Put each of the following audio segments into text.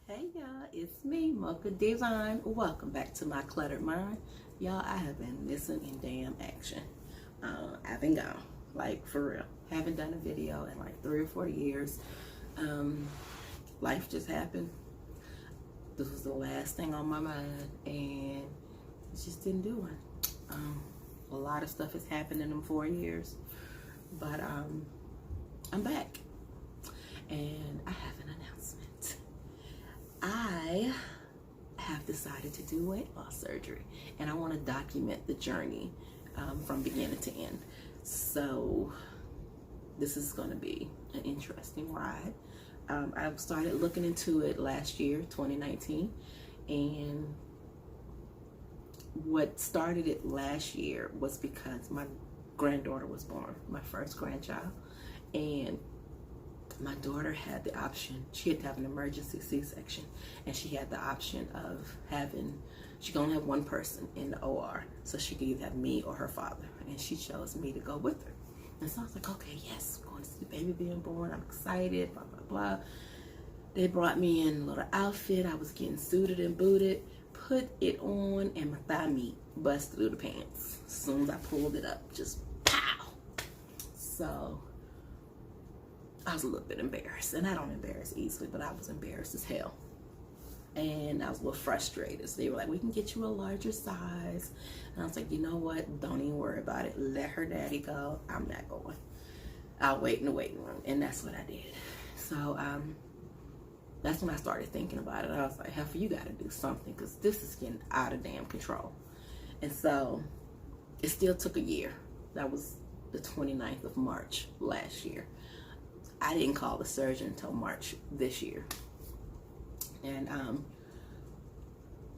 Hey y'all, it's me, Mocha Divine. Welcome back to my cluttered mind. Y'all, I have been missing in damn action. I've been gone, like for real. Haven't done a video in like 3 or 4 years. Life just happened. This was the last thing on my mind, and I just didn't do one. A lot of stuff has happened in them 4 years, but I'm back, and I have an announcement. I have decided to do weight loss surgery, and I want to document the journey from beginning to end. So this is going to be an interesting ride. I started looking into it last year, 2019, and what started it last year was because my granddaughter was born, my first grandchild, and my daughter had the option. She had to have an emergency C-section, and she had the option of having, she could only have one person in the OR, so she could either have me or her father, and she chose me to go with her. And so I was like, okay, yes, I'm going to see the baby being born. I'm excited, blah, blah, blah. They brought me in a little outfit. I was getting suited and booted, put it on, and my thigh meat busted through the pants. As soon as I pulled it up, just pow. So I was a little bit embarrassed, and I don't embarrass easily, but I was embarrassed as hell. And I was a little frustrated. So they were like, we can get you a larger size. And I was like, you know what? Don't even worry about it. Let her daddy go. I'm not going. I'll wait in the waiting room. And that's what I did. So that's when I started thinking about it. I was like, Heifer, you got to do something, because this is getting out of damn control. And so it still took a year. That was the 29th of March last year. I didn't call the surgeon until March this year. And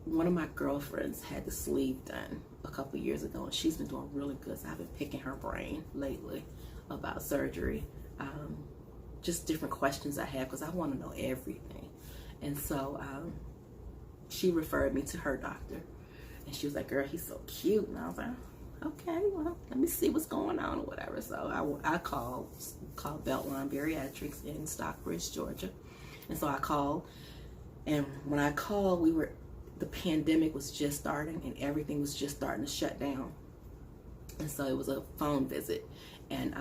one of my girlfriends had the sleeve done a couple years ago, and she's been doing really good. So I've been picking her brain lately about surgery. Just different questions I have, because I want to know everything. And so she referred me to her doctor, and she was like, girl, he's so cute. And I was like, okay, well, let me see what's going on or whatever. So I called Beltline Bariatrics in Stockbridge, Georgia. And so I called, and when I called, the pandemic was just starting, and everything was just starting to shut down. And so it was a phone visit, and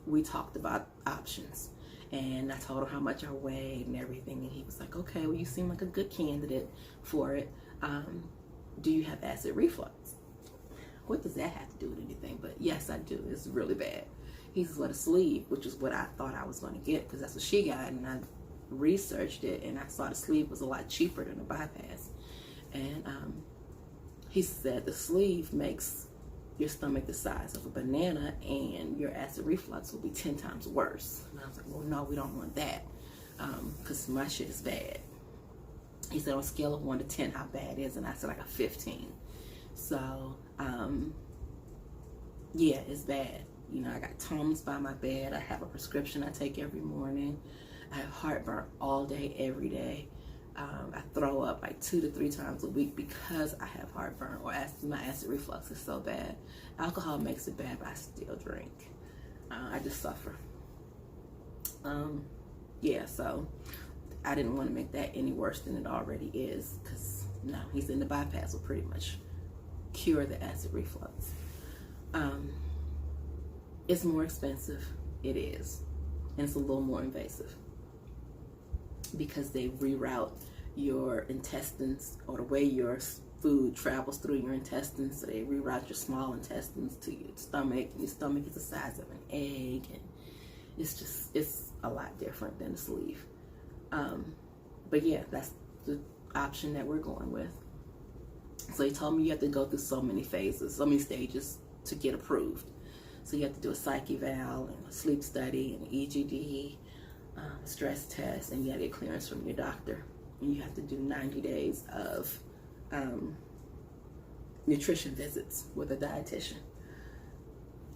we talked about options. And I told him how much I weighed and everything, and he was like, okay, well, you seem like a good candidate for it. Do you have acid reflux? What does that have to do with anything? But yes, I do. It's really bad. He says, what, a sleeve, which is what I thought I was going to get, because that's what she got. And I researched it, and I saw the sleeve was a lot cheaper than the bypass. And he said the sleeve makes your stomach the size of a banana, and your acid reflux will be 10 times worse. And I was like, well, no, we don't want that, because my shit is bad. He said, on a scale of 1 to 10, how bad is it? And I said, like a 15. So yeah, it's bad. You know, I got Tums by my bed. I have a prescription I take every morning. I have heartburn all day, every day. I throw up like 2 to 3 times a week because I have heartburn, or my acid reflux is so bad. Alcohol makes it bad, but I still drink. I just suffer. Yeah, so I didn't want to make that any worse than it already is, because no, he's in the bypass will pretty much cure the acid reflux. It's more expensive. It is. And it's a little more invasive, because they reroute your intestines, or the way your food travels through your intestines. So they reroute your small intestines to your stomach, and your stomach is the size of an egg, and it's a lot different than a sleeve. But yeah, that's the option that we're going with. So he told me you have to go through so many phases, so many stages to get approved. So you have to do a psych eval, and a sleep study, and an EGD, stress test, and you have to get clearance from your doctor. And you have to do 90 days of nutrition visits with a dietitian.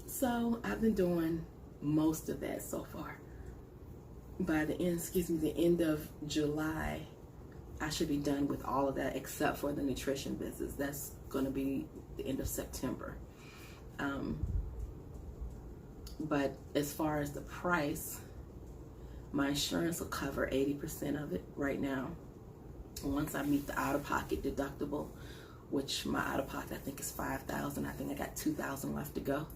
So I've been doing most of that so far. By the end of July, I should be done with all of that except for the nutrition visits. That's going to be the end of September. But as far as the price, My insurance will cover 80% of it right now. Once I meet the out-of-pocket deductible, which my out-of-pocket I think is $5,000. I think I got $2,000 left to go.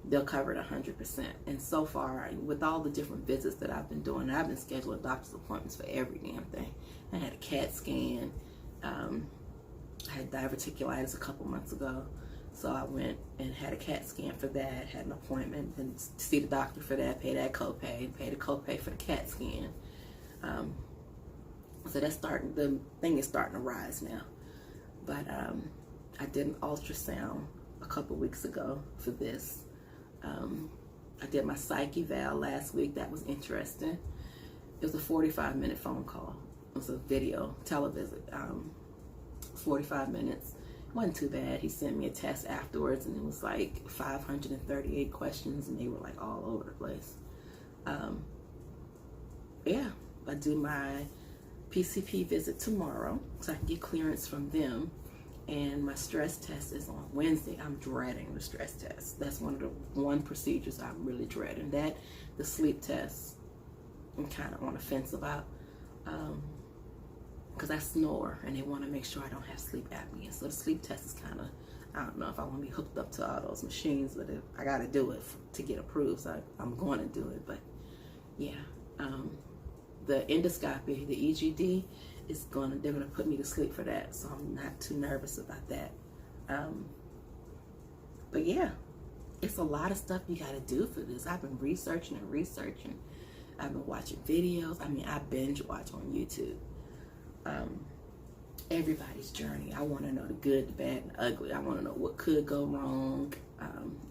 They'll cover it 100%. And so far, with all the different visits that I've been doing, I've been scheduling doctor's appointments for every damn thing. I had a CAT scan. I had diverticulitis a couple months ago. So I went and had a CAT scan for that, had an appointment, and see the doctor for that, pay that copay, pay the copay for the CAT scan. So that's starting, the thing is starting to rise now. But I did an ultrasound a couple weeks ago for this. I did my psych eval last week. That was interesting. It was a 45-minute phone call. It was a video, televisit, 45 minutes. It wasn't too bad. He sent me a test afterwards, and it was like 538 questions, and they were like all over the place. Yeah, I do my PCP visit tomorrow, so I can get clearance from them. And my stress test is on Wednesday. I'm dreading the stress test. That's one of the procedures I'm really dreading. That, the sleep test, I'm kind of on the fence about, because I snore, and they want to make sure I don't have sleep apnea. So the sleep test is kind of, I don't know if I want to be hooked up to all those machines, but I got to do it to get approved. So I'm going to do it. But yeah, the endoscopy, the EGD, they're gonna put me to sleep for that, so I'm not too nervous about that. But yeah, it's a lot of stuff you gotta do for this. I've been researching and researching. I've been watching videos. I mean, I binge watch on YouTube. Everybody's journey. I want to know the good, the bad, and the ugly. I want to know what could go wrong.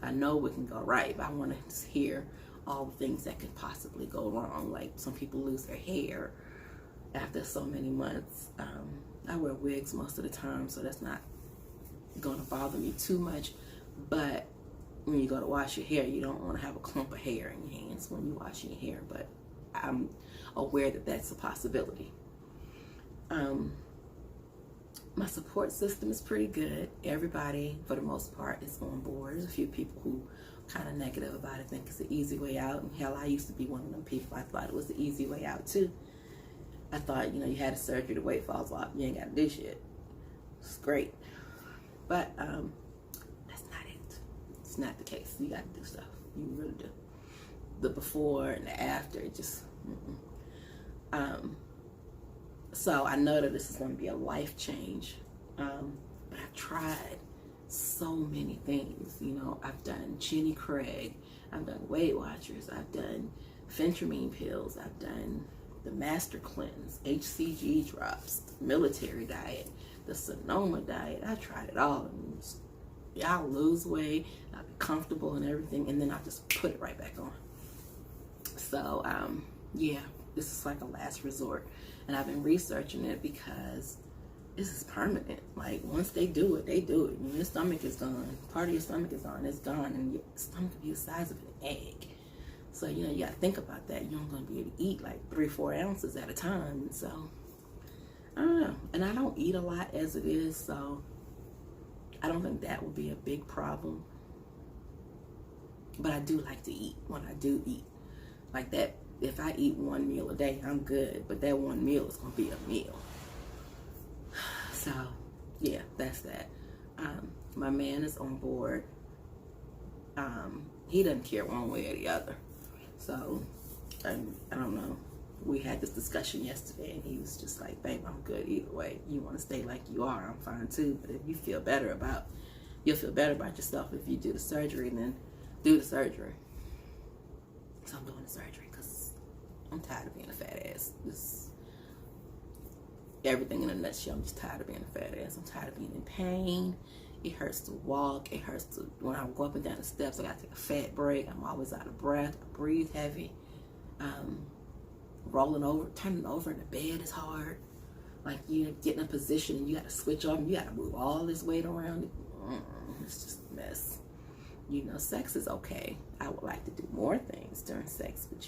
I know what can go right, but I want to hear all the things that could possibly go wrong. Like some people lose their hair after so many months. I wear wigs most of the time, so that's not going to bother me too much. But when you go to wash your hair, you don't want to have a clump of hair in your hands when you're washing your hair. But I'm aware that that's a possibility. My support system is pretty good. Everybody, for the most part, is on board. There's a few people who are kind of negative about it, think it's the easy way out. And hell, I used to be one of them people. I thought it was the easy way out too. I thought, you had a surgery, the weight falls off, you ain't got to do shit. It's great. But that's not it. It's not the case. You got to do stuff. You really do. The before and the after, it just, so I know that this is going to be a life change. But I've tried so many things. I've done Jenny Craig. I've done Weight Watchers. I've done Phentermine pills. I've done the Master Cleanse, HCG drops, the military diet, the Sonoma diet. I tried it all. And I'll lose weight, I'll be comfortable and everything, and then I'll just put it right back on. So, yeah, this is like a last resort. And I've been researching it because this is permanent. Like, once they do it, they do it. Your stomach is gone. Part of your stomach is gone. It's gone. And your stomach will be the size of an egg. So, you got to think about that. You're not going to be able to eat like 3-4 ounces at a time. So, I don't know. And I don't eat a lot as it is. So, I don't think that would be a big problem. But I do like to eat when I do eat. Like that, if I eat one meal a day, I'm good. But that one meal is going to be a meal. So, yeah, that's that. My man is on board. He doesn't care one way or the other. So, I don't know. We had this discussion yesterday, and he was just like, babe, I'm good either way. You want to stay like you are, I'm fine too. But if you feel better about, you'll feel better about yourself if you do the surgery, and then do the surgery. So I'm doing the surgery because I'm tired of being a fat ass. Just everything in a nutshell. I'm just tired of being a fat ass. I'm tired of being in pain. It hurts to walk. It hurts to, when I go up and down the steps, I got to take a fat break. I'm always out of breath. I breathe heavy. Rolling over, turning over in the bed is hard. Like, you get in a position and you got to switch off and you got to move all this weight around. It's just a mess. Sex is okay. I would like to do more things during sex, but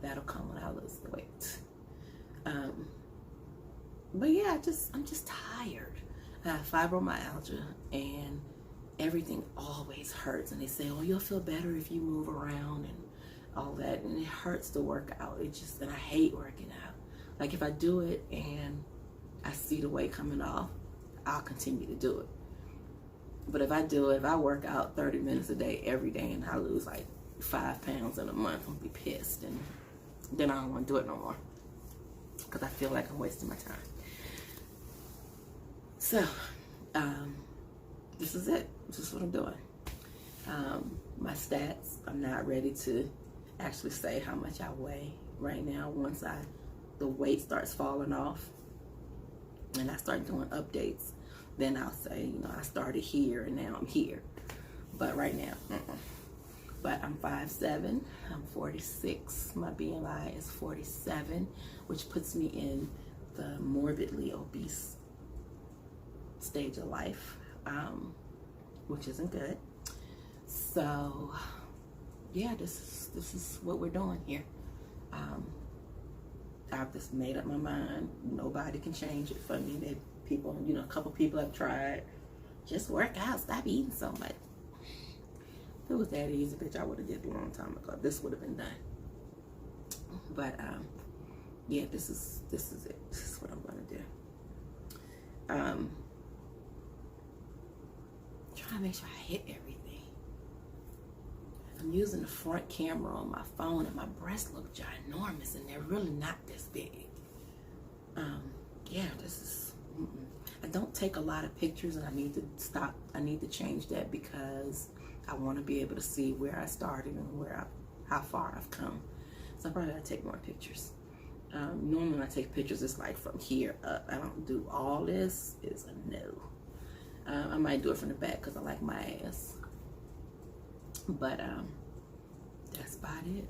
that'll come when I lose the weight. But yeah, I'm just tired. I have fibromyalgia and everything always hurts. And they say, oh, you'll feel better if you move around. And all that, and it hurts to work out. And I hate working out. Like if I do it and I see the weight coming off, I'll continue to do it. But if I work out 30 minutes a day every day and I lose like 5 pounds in a month, I'm gonna be pissed, and then I don't want to do it no more because I feel like I'm wasting my time. So this is it. This is what I'm doing. My stats, I'm not ready to actually say how much I weigh right now. Once the weight starts falling off and I start doing updates, then I'll say, you know, I started here and now I'm here. But right now, But I'm 5'7", I'm 46, my BMI is 47, which puts me in the morbidly obese stage of life, which isn't good. So yeah, this is what we're doing here. I've just made up my mind. Nobody can change it for me. A couple people have tried. Just work out, stop eating so much. If it was that easy, bitch, I would have did it a long time ago. This would have been done. But yeah, this is it. This is what I'm gonna do. Try to make sure I hit everything. I'm using the front camera on my phone, and my breasts look ginormous, and they're really not this big. Yeah, this is. I don't take a lot of pictures, and I need to stop. I need to change that because I want to be able to see where I started and how far I've come. So I probably gotta take more pictures. Normally when I take pictures, it's like from here up. I don't do all this. It's a no. I might do it from the back because I like my ass. But that's about it.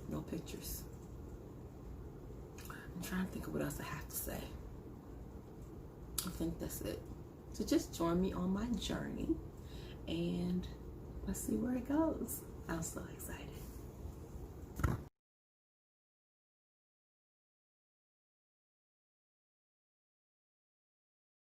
No pictures. I'm trying to think of what else I have to say. I think that's it. So just join me on my journey and let's see where it goes. I'm so excited.